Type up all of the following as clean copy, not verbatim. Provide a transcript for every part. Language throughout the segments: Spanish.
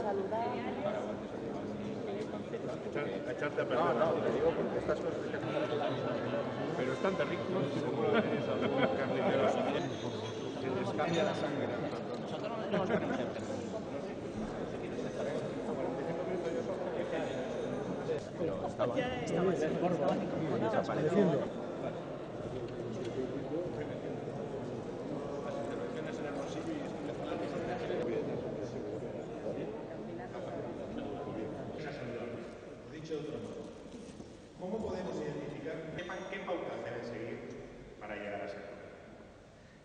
saludar. Echarte a perder. No, te digo porque estas cosas de pero están tan ricos, seguro que tenéis algún carnicero que les cambia la sangre. Nosotros no tenemos carnicero. Pero estaba desapareciendo. ¿Cómo podemos identificar qué pautas deben seguir para llegar a ser?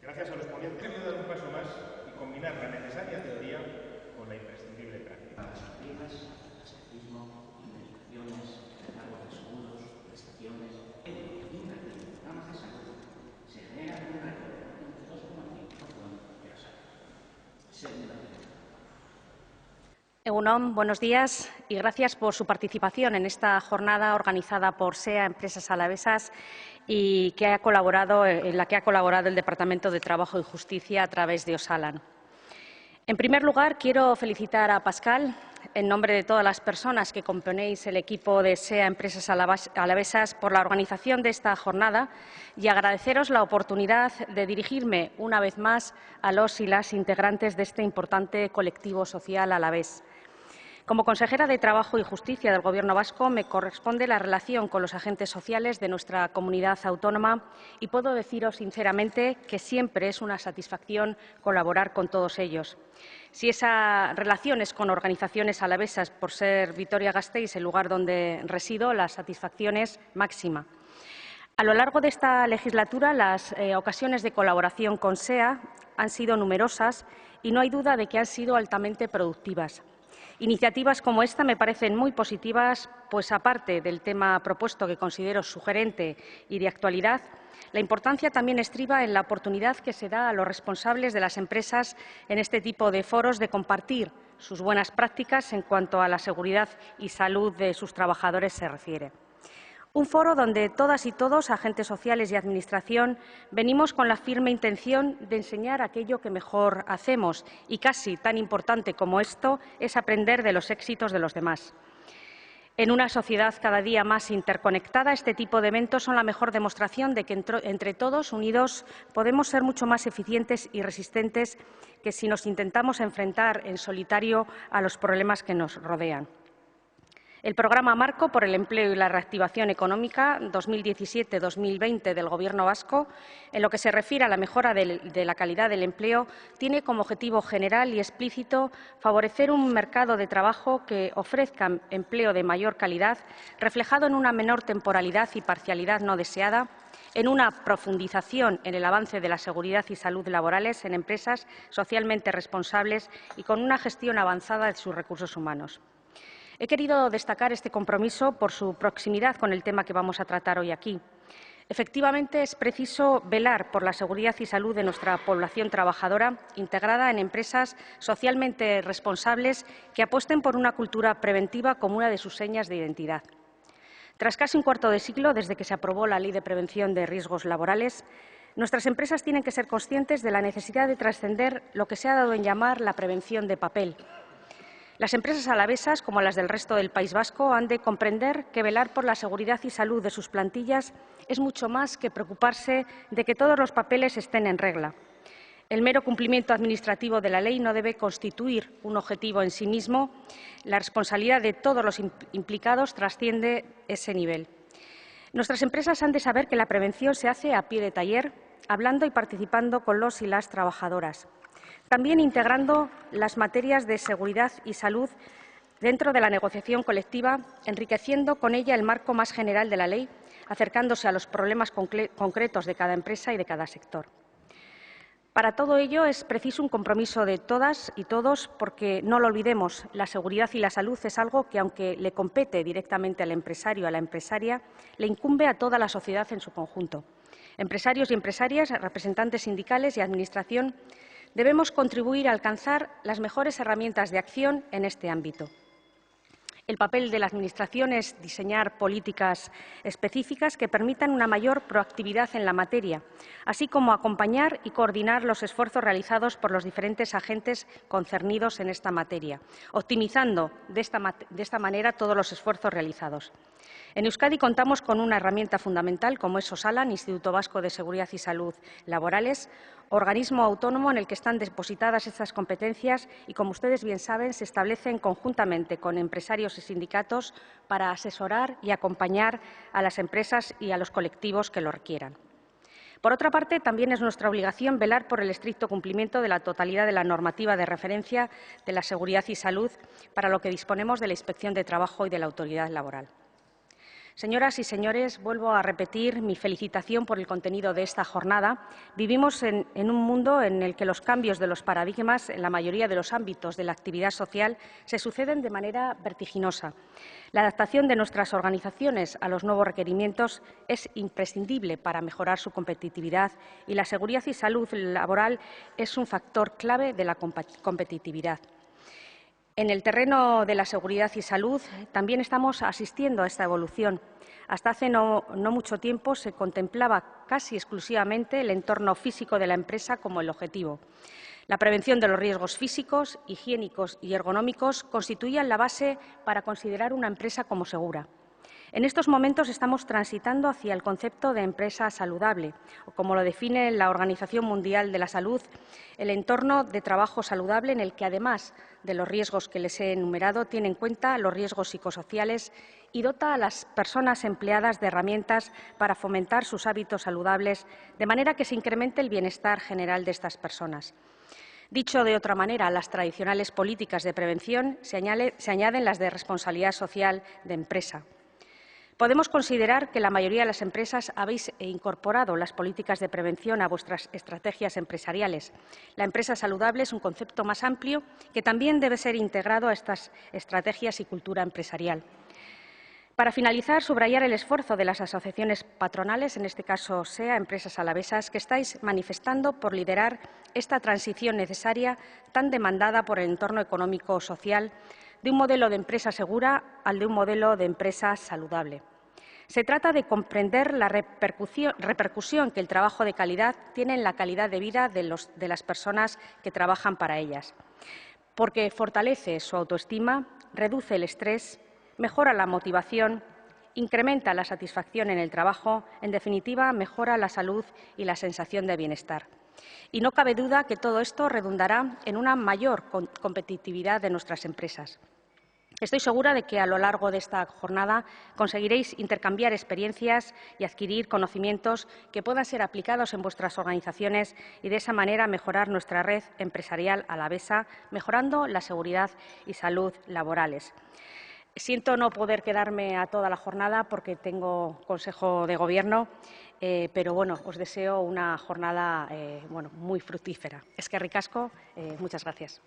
Gracias a los ponentes, hemos dar un paso más y combinar la necesaria teoría con la imprescindible práctica. Las primas, ascetismo, indemnizaciones, recargos de seguros, prestaciones, invertir en programas de salud, se genera un récord de 2,5% de la salud. Segunda. Egunon, buenos días y gracias por su participación en esta jornada organizada por SEA Empresas Alavesas y en la que ha colaborado el Departamento de Trabajo y Justicia a través de Osalan. En primer lugar, quiero felicitar a Pascal, en nombre de todas las personas que componéis el equipo de SEA Empresas Alavesas, por la organización de esta jornada y agradeceros la oportunidad de dirigirme una vez más a los y las integrantes de este importante colectivo social alavés. Como consejera de Trabajo y Justicia del Gobierno vasco, me corresponde la relación con los agentes sociales de nuestra comunidad autónoma y puedo deciros sinceramente que siempre es una satisfacción colaborar con todos ellos. Si esa relación es con organizaciones alavesas, por ser Vitoria-Gasteiz el lugar donde resido, la satisfacción es máxima. A lo largo de esta legislatura, las ocasiones de colaboración con SEA han sido numerosas y no hay duda de que han sido altamente productivas. Iniciativas como esta me parecen muy positivas, pues aparte del tema propuesto que considero sugerente y de actualidad, la importancia también estriba en la oportunidad que se da a los responsables de las empresas en este tipo de foros de compartir sus buenas prácticas en cuanto a la seguridad y salud de sus trabajadores se refiere. Un foro donde todas y todos, agentes sociales y Administración, venimos con la firme intención de enseñar aquello que mejor hacemos y casi tan importante como esto es aprender de los éxitos de los demás. En una sociedad cada día más interconectada, este tipo de eventos son la mejor demostración de que entre todos, unidos, podemos ser mucho más eficientes y resistentes que si nos intentamos enfrentar en solitario a los problemas que nos rodean. El Programa Marco por el Empleo y la Reactivación Económica 2017-2020 del Gobierno vasco, en lo que se refiere a la mejora de la calidad del empleo, tiene como objetivo general y explícito favorecer un mercado de trabajo que ofrezca empleo de mayor calidad, reflejado en una menor temporalidad y parcialidad no deseada, en una profundización en el avance de la seguridad y salud laborales en empresas socialmente responsables y con una gestión avanzada de sus recursos humanos. He querido destacar este compromiso por su proximidad con el tema que vamos a tratar hoy aquí. Efectivamente, es preciso velar por la seguridad y salud de nuestra población trabajadora, integrada en empresas socialmente responsables que apuesten por una cultura preventiva como una de sus señas de identidad. Tras casi un cuarto de siglo desde que se aprobó la Ley de Prevención de Riesgos Laborales, nuestras empresas tienen que ser conscientes de la necesidad de trascender lo que se ha dado en llamar la prevención de papel. Las empresas alavesas, como las del resto del País Vasco, han de comprender que velar por la seguridad y salud de sus plantillas es mucho más que preocuparse de que todos los papeles estén en regla. El mero cumplimiento administrativo de la ley no debe constituir un objetivo en sí mismo. La responsabilidad de todos los implicados trasciende ese nivel. Nuestras empresas han de saber que la prevención se hace a pie de taller, hablando y participando con los y las trabajadoras. También integrando las materias de seguridad y salud dentro de la negociación colectiva, enriqueciendo con ella el marco más general de la ley, acercándose a los problemas concretos de cada empresa y de cada sector. Para todo ello es preciso un compromiso de todas y todos, porque no lo olvidemos, la seguridad y la salud es algo que, aunque le compete directamente al empresario o a la empresaria, le incumbe a toda la sociedad en su conjunto. Empresarios y empresarias, representantes sindicales y Administración, debemos contribuir a alcanzar las mejores herramientas de acción en este ámbito. El papel de la Administración es diseñar políticas específicas que permitan una mayor proactividad en la materia, así como acompañar y coordinar los esfuerzos realizados por los diferentes agentes concernidos en esta materia, optimizando de esta manera todos los esfuerzos realizados. En Euskadi contamos con una herramienta fundamental como es Osalan, Instituto Vasco de Seguridad y Salud Laborales, organismo autónomo en el que están depositadas estas competencias y, como ustedes bien saben, se establecen conjuntamente con empresarios y sindicatos para asesorar y acompañar a las empresas y a los colectivos que lo requieran. Por otra parte, también es nuestra obligación velar por el estricto cumplimiento de la totalidad de la normativa de referencia de la seguridad y salud, para lo que disponemos de la Inspección de Trabajo y de la Autoridad Laboral. Señoras y señores, vuelvo a repetir mi felicitación por el contenido de esta jornada. Vivimos en un mundo en el que los cambios de los paradigmas en la mayoría de los ámbitos de la actividad social se suceden de manera vertiginosa. La adaptación de nuestras organizaciones a los nuevos requerimientos es imprescindible para mejorar su competitividad y la seguridad y salud laboral es un factor clave de la competitividad. En el terreno de la seguridad y salud también estamos asistiendo a esta evolución. Hasta hace no mucho tiempo se contemplaba casi exclusivamente el entorno físico de la empresa como el objetivo. La prevención de los riesgos físicos, higiénicos y ergonómicos constituían la base para considerar una empresa como segura. En estos momentos estamos transitando hacia el concepto de empresa saludable, o como lo define la Organización Mundial de la Salud, el entorno de trabajo saludable en el que, además de los riesgos que les he enumerado, tiene en cuenta los riesgos psicosociales y dota a las personas empleadas de herramientas para fomentar sus hábitos saludables, de manera que se incremente el bienestar general de estas personas. Dicho de otra manera, a las tradicionales políticas de prevención se añaden las de responsabilidad social de empresa. Podemos considerar que la mayoría de las empresas habéis incorporado las políticas de prevención a vuestras estrategias empresariales. La empresa saludable es un concepto más amplio que también debe ser integrado a estas estrategias y cultura empresarial. Para finalizar, subrayar el esfuerzo de las asociaciones patronales, en este caso SEA, Empresas Alavesas, que estáis manifestando por liderar esta transición necesaria tan demandada por el entorno económico-social de un modelo de empresa segura al de un modelo de empresa saludable. Se trata de comprender la repercusión que el trabajo de calidad tiene en la calidad de vida de las personas que trabajan para ellas, porque fortalece su autoestima, reduce el estrés, mejora la motivación, incrementa la satisfacción en el trabajo, en definitiva, mejora la salud y la sensación de bienestar. Y no cabe duda que todo esto redundará en una mayor competitividad de nuestras empresas. Estoy segura de que a lo largo de esta jornada conseguiréis intercambiar experiencias y adquirir conocimientos que puedan ser aplicados en vuestras organizaciones y de esa manera mejorar nuestra red empresarial alavesa, mejorando la seguridad y salud laborales. Siento no poder quedarme a toda la jornada porque tengo Consejo de Gobierno, pero bueno, os deseo una jornada muy fructífera. Eskerrik asko, muchas gracias.